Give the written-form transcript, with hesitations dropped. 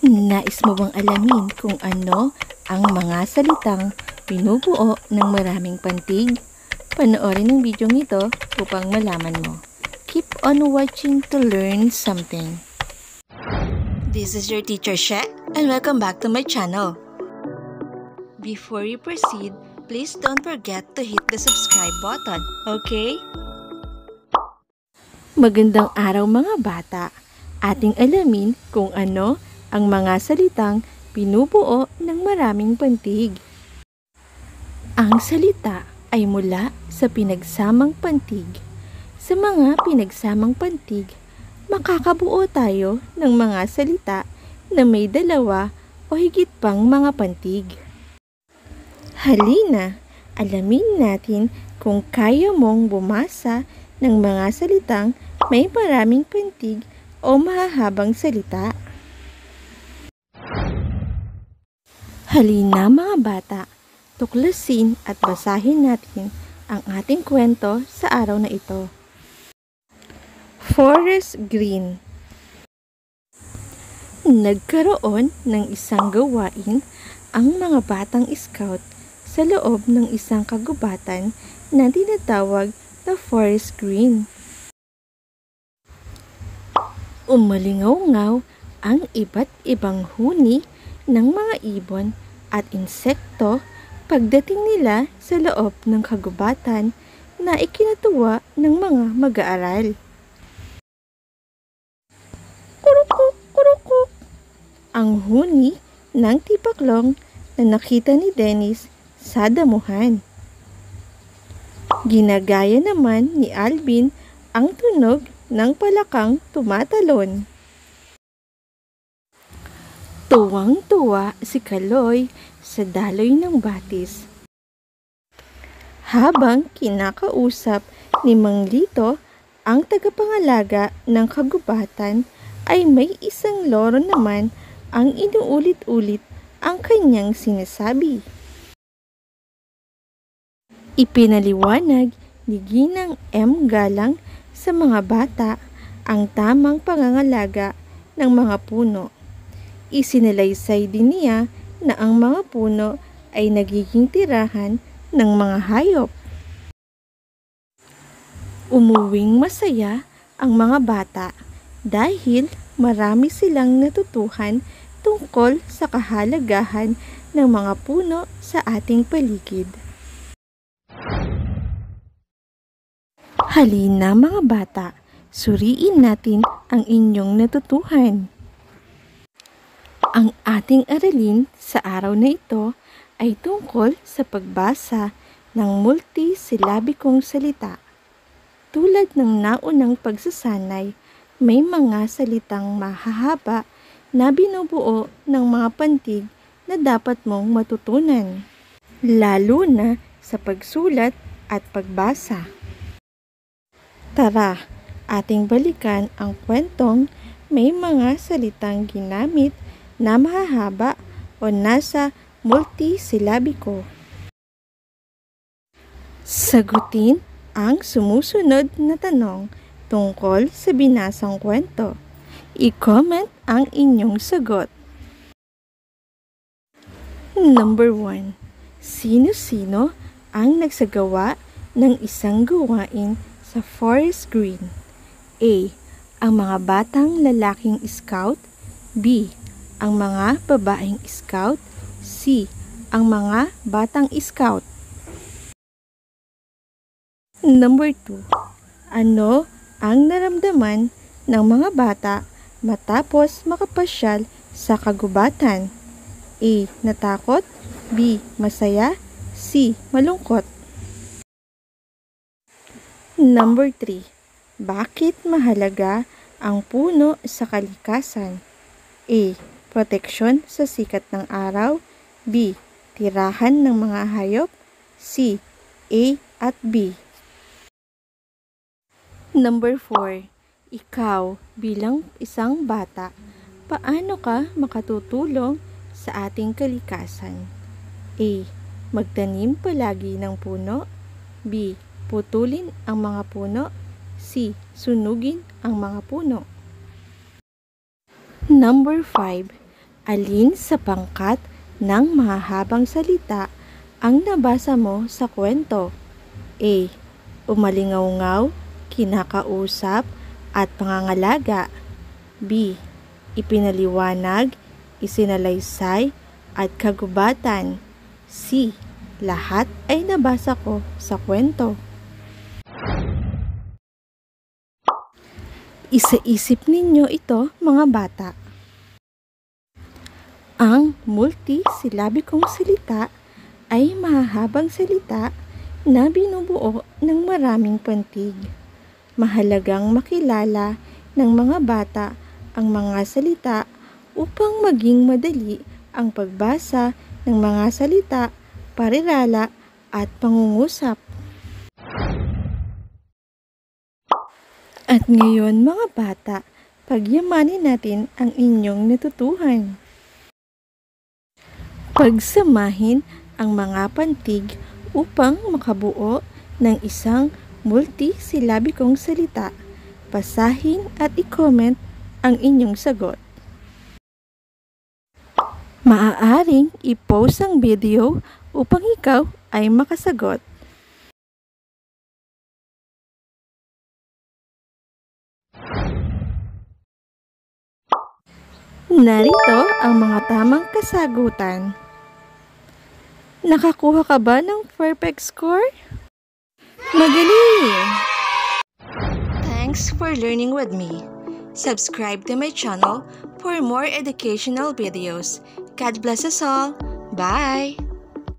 Nais mo bang alamin kung ano ang mga salitang binubuo ng maraming pantig? Panoorin ang video ito upang malaman mo. Keep on watching to learn something. This is your teacher She, and welcome back to my channel. Before we proceed, please don't forget to hit the subscribe button, okay? Magandang araw mga bata. Ating alamin kung ano ang mga salitang binubuo ng maraming pantig. Ang salita ay mula sa pinagsamang pantig. Sa mga pinagsamang pantig, makakabuo tayo ng mga salita na may dalawa o higit pang mga pantig. Halina, alamin natin kung kaya mong bumasa ng mga salitang may maraming pantig o mahahabang salita. Halina mga bata, tuklasin at basahin natin ang ating kwento sa araw na ito. Forest Green. Nagkaroon ng isang gawain ang mga batang scout sa loob ng isang kagubatan na tinatawag na Forest Green. Umalingaw-ngaw ang iba't ibang huni ng mga ibon at insekto pagdating nila sa loob ng kagubatan na ikinatuwa ng mga mag-aaral. Kurukuk, kurukuk! Ang huni ng tipaklong na nakita ni Dennis sa damuhan. Ginagaya naman ni Alvin ang tunog ng palakang tumatalon. Tuwang-tuwa si Kaloy sa daloy ng batis. Habang kinakausap ni Mang Lito ang tagapangalaga ng kagubatan, ay may isang loro naman ang inuulit-ulit ang kanyang sinasabi. Ipinaliwanag ni Ginang M. Galang sa mga bata ang tamang pangangalaga ng mga puno. Isinalaysay din niya na ang mga puno ay nagiging tirahan ng mga hayop. Umuwing masaya ang mga bata dahil marami silang natutuhan tungkol sa kahalagahan ng mga puno sa ating paligid. Halina mga bata, suriin natin ang inyong natutuhan. Ang ating aralin sa araw na ito ay tungkol sa pagbasa ng multisilabikong salita. Tulad ng naunang pagsasanay, may mga salitang mahahaba na binubuo ng mga pantig na dapat mong matutunan, lalo na sa pagsulat at pagbasa. Tara, ating balikan ang kwentong may mga salitang ginamit na mahahaba o nasa multisilabiko. Sagutin ang sumusunod na tanong tungkol sa binasang kwento. I-comment ang inyong sagot. Number 1. Sino-sino ang nagsagawa ng isang gawain sa Forest Green? A. Ang mga batang lalaking scout. B. Ang mga babaeng scout. C. Ang mga batang scout. Number 2. Ano ang naramdaman ng mga bata matapos makapasyal sa kagubatan? A. Natakot. B. Masaya. C. Malungkot. Number 3. Bakit mahalaga ang puno sa kalikasan? A. Proteksyon sa sikat ng araw. B. Tirahan ng mga hayop. C. A at B. Number 4. Ikaw bilang isang bata, paano ka makatutulong sa ating kalikasan? A. Magtanim palagi ng puno. B. Putulin ang mga puno. C. Sunugin ang mga puno. Number 5. Alin sa pangkat ng mahahabang salita ang nabasa mo sa kwento? A. Umalingaw-ngaw, kinakausap, at pangangalaga. B. Ipinaliwanag, isinalaysay, at kagubatan. C. Lahat ay nabasa ko sa kwento. Isa-isip ninyo ito, mga bata. Ang multisilabikong salita ay mahahabang salita na binubuo ng maraming pantig. Mahalagang makilala ng mga bata ang mga salita upang maging madali ang pagbasa ng mga salita, parirala at pangungusap. At ngayon, mga bata, pagyamanin natin ang inyong natutuhan. Pagsamahin ang mga pantig upang makabuo ng isang multisilabikong salita. Basahin at i-comment ang inyong sagot. Maaaring i-post ang video upang ikaw ay makasagot. Narito ang mga tamang kasagutan. Nakakuha ka ba ng perfect score? Magaling! Thanks for learning with me. Subscribe to my channel for more educational videos. God bless us all. Bye!